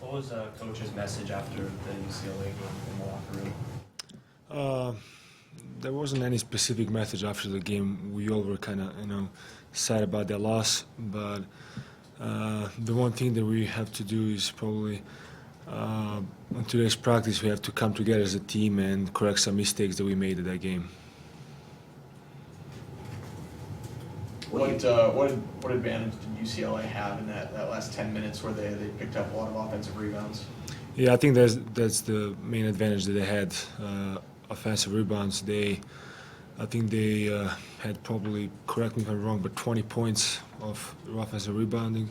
What was coach's message after the UCLA game in the locker room? Uh, there wasn't any specific message after the game. We all were kind of, sad about their loss. But the one thing that we have to do is probably on today's practice we have to come together as a team and correct some mistakes that we made in that game. What advantage did UCLA have in that last 10 minutes where they picked up a lot of offensive rebounds? Yeah, I think that's the main advantage that they had. Offensive rebounds. I think they had probably, correct me if I'm wrong, but 20 points of offensive rebounding.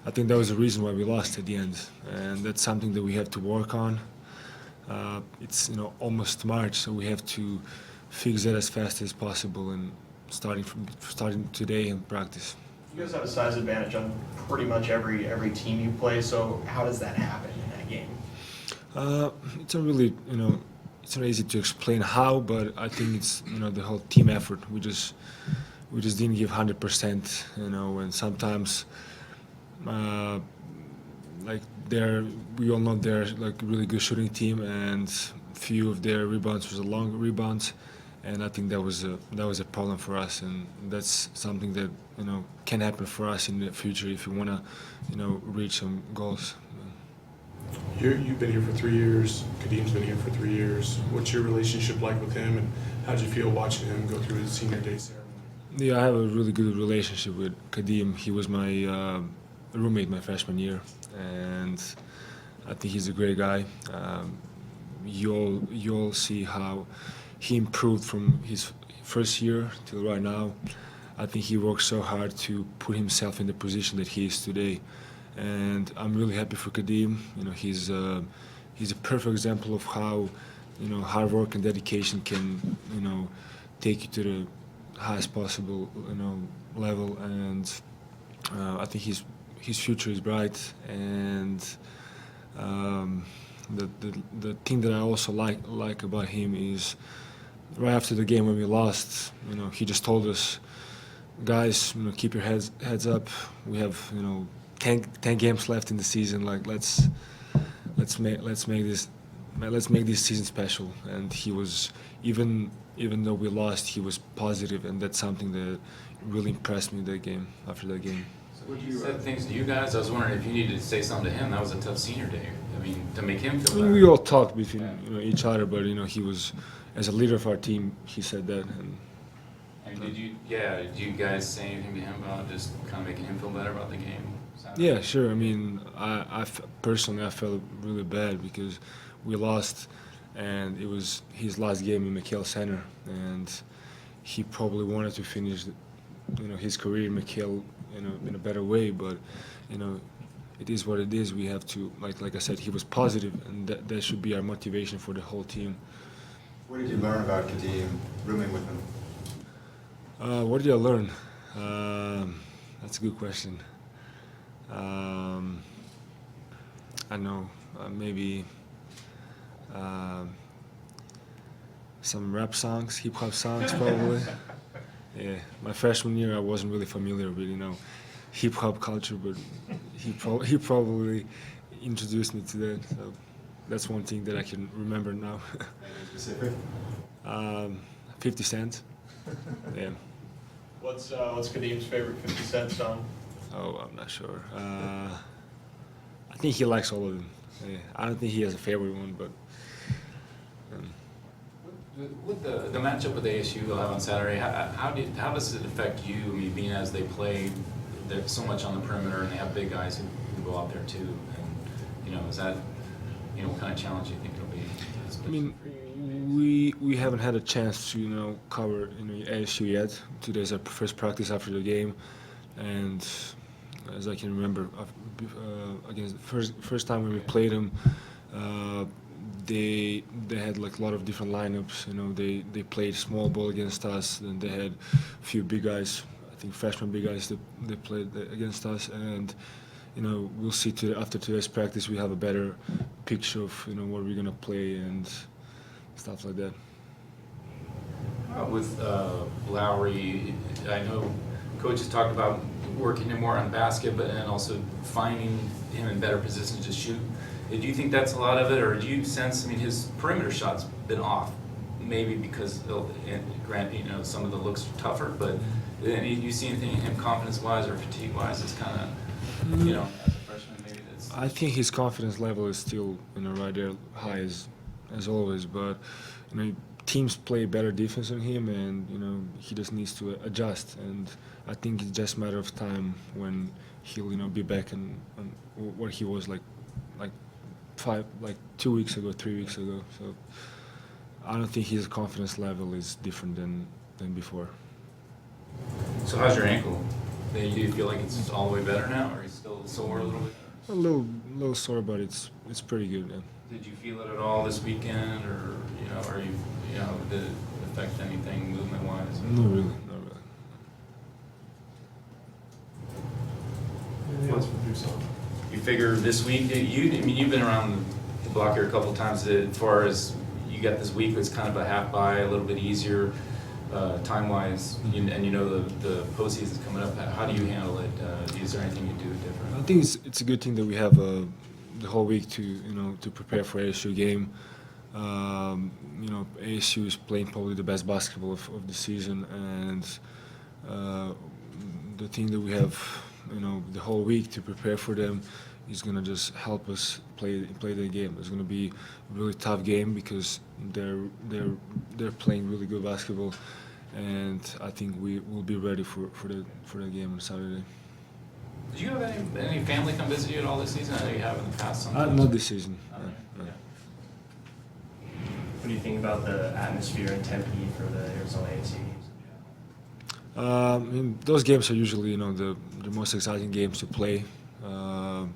I think that was the reason why we lost at the end, and that's something that we have to work on. It's almost March, so we have to fix that as fast as possible and starting today in practice. You guys have a size advantage on pretty much every team you play. So how does that happen in that game? It's not really it's not easy to explain how, but I think it's the whole team effort. We just didn't give 100%, and sometimes we all know they're like a really good shooting team, and few of their rebounds was a long rebounds, and I think that was a problem for us, and that's something that can happen for us in the future if we want to reach some goals. You've been here for 3 years. Kadim's been here for 3 years. What's your relationship like with him, and how did you feel watching him go through his senior day ceremony? Yeah, I have a really good relationship with Kadim. He was my roommate my freshman year, and I think he's a great guy. You all see how he improved from his first year till right now. I think he worked so hard to put himself in the position that he is today, and I'm really happy for Kadim. He's a perfect example of how hard work and dedication can take you to the highest possible level, and I think his future is bright. And the thing that I also like about him is right after the game when we lost, he just told us, guys, keep your heads up. We have 10 games left in the season. Like let's make this season special. And he was even though we lost, he was positive, and that's something that really impressed me after that game. So he said things to you guys. I was wondering if you needed to say something to him. That was a tough senior day. I mean, to make him feel better. We all talked between each other, but he was, as a leader of our team, he said that. And did you guys say anything to him about just kind of making him feel better about the game? Yeah, sure. I mean, personally, I felt really bad because we lost, and it was his last game in McKale Center, and he probably wanted to finish, his career in McKale, in a better way. But, it is what it is. We have to, like I said, he was positive, and that should be our motivation for the whole team. What did you learn about Kadim rooming with him? What did I learn? That's a good question. I know, maybe some rap songs, hip hop songs, probably. Yeah, my freshman year I wasn't really familiar with hip hop culture, but he probably introduced me to that. So that's one thing that I can remember now. Anything specific? 50 Cent. Yeah. What's Kadim's favorite 50 Cent song? Oh, I'm not sure. I think he likes all of them. Yeah. I don't think he has a favorite one, but. With the matchup with ASU on Saturday, how does it affect you? I mean, being as they play so much on the perimeter and they have big guys who go out there too, and is that what kind of challenge you think it'll be? I mean, we haven't had a chance to cover ASU yet. Today's our first practice after the game, and as I can remember, against the first time when we played them, they had like a lot of different lineups. They played small ball against us, and they had a few big guys. I think freshman big guys that they played against us, and we'll see after today's practice we have a better picture of what we're gonna play and stuff like that. With Lowry, I know Coach has talked about working him more on basket, but and also finding him in better positions to shoot. Do you think that's a lot of it, or do you sense? I mean, his perimeter shot's been off, maybe because grant some of the looks are tougher, but you see anything in him confidence-wise or fatigue-wise that's kind of as a freshman maybe that's. I think his confidence level is still right there high as always, but teams play better defense on him, and he just needs to adjust. And I think it's just a matter of time when he'll be back on where he was like 2 weeks ago, 3 weeks ago. So I don't think his confidence level is different than before. So how's your ankle? Do you feel like it's all the way better now, or are you still sore a little bit? A little sore, but it's pretty good. Yeah. Did you feel it at all this weekend, or are you did it affect anything movement-wise? Not really. Anything else from yourself? You figure this week, you've been around the block here a couple of times. As far as you got this week, it's kind of a half by, a little bit easier time-wise, and the postseason's coming up. How do you handle it? Is there anything you do different? I think it's a good thing that we have the whole week to prepare for ASU game. ASU is playing probably the best basketball of the season, and the thing that we have the whole week to prepare for them is gonna just help us play the game. It's gonna be a really tough game because they're playing really good basketball, and I think we will be ready for the game on Saturday. Did you have any family come visit you at all this season? I know you have in the past sometimes. Not this season. Yeah. What do you think about the atmosphere in Tempe for the Arizona ASU games? Those games are usually the most exciting games to play. A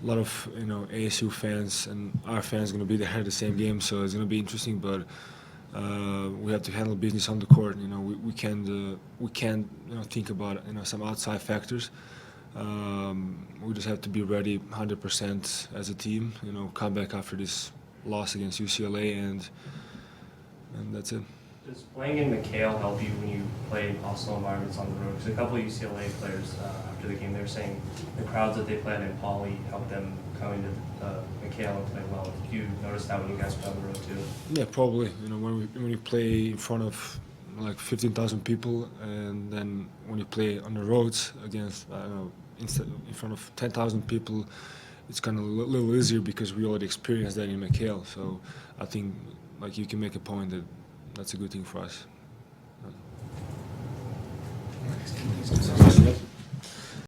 lot of ASU fans and our fans are going to be there at the same game, so it's going to be interesting. But we have to handle business on the court. We can't think about some outside factors. We just have to be ready 100% as a team. Come back after this loss against UCLA, and that's it. Does playing in McHale help you when you play in hostile environments on the road? Because a couple of UCLA players after the game, they were saying the crowds that they played in Pauley helped them come into McHale and play well. Did you notice that when you guys play on the road too? Yeah, probably. When you play in front of like 15,000 people, and then when you play on the roads against in front of 10,000 people, it's kind of a little easier because we already experienced that in McHale. So I think you can make a point that that's a good thing for us. Thanks.